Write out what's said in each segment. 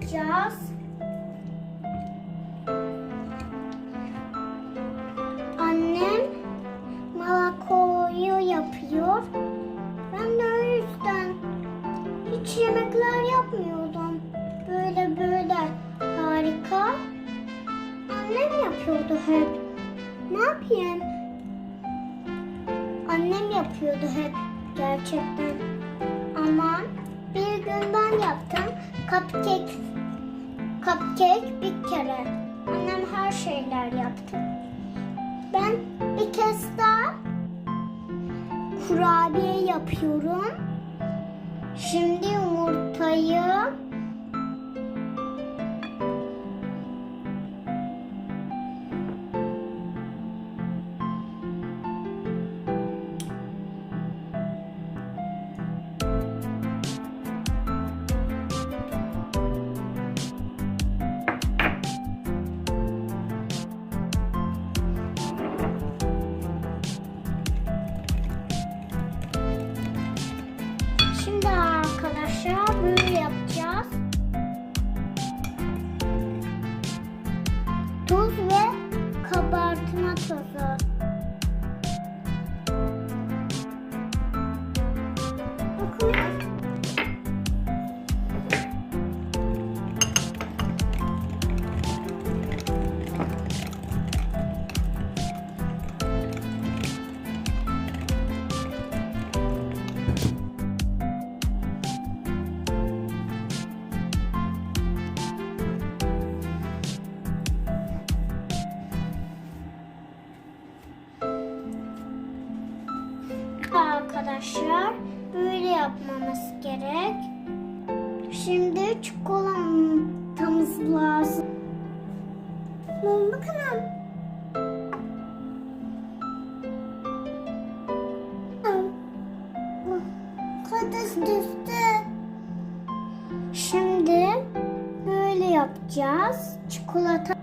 yapacağız. Annem malakoyu yapıyor. Ben de o yüzden hiç yemekler yapmıyordum. Böyle harika. Annem yapıyordu hep. Ne yapayım? Annem yapıyordu hep gerçekten. Ama bir gün ben yaptım. Cupcake bir kere. Annem her şeyler yaptı. Ben bir kez daha kurabiye yapıyorum. Şimdi yumurtayı böyle yapacağız. Tuz ve kabartma tozu. Bakın. Arkadaşlar böyle yapmamız gerek. Şimdi çikolatamız lazım. Bakın. Kades düştü. Şimdi böyle yapacağız. Çikolata.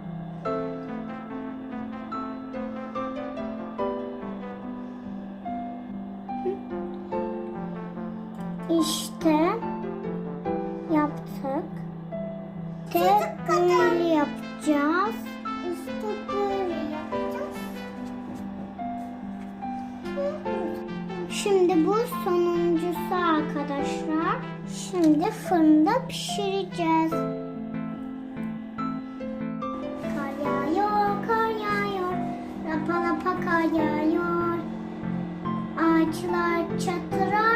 İşte yaptık. Böyle yapacağız. İşte böyle yapacağız. Şimdi bu sonuncusu arkadaşlar. Şimdi fırında pişireceğiz. Kar yağıyor, kar yağıyor. Lapa lapa kar yağıyor. Ağaçlar çatıra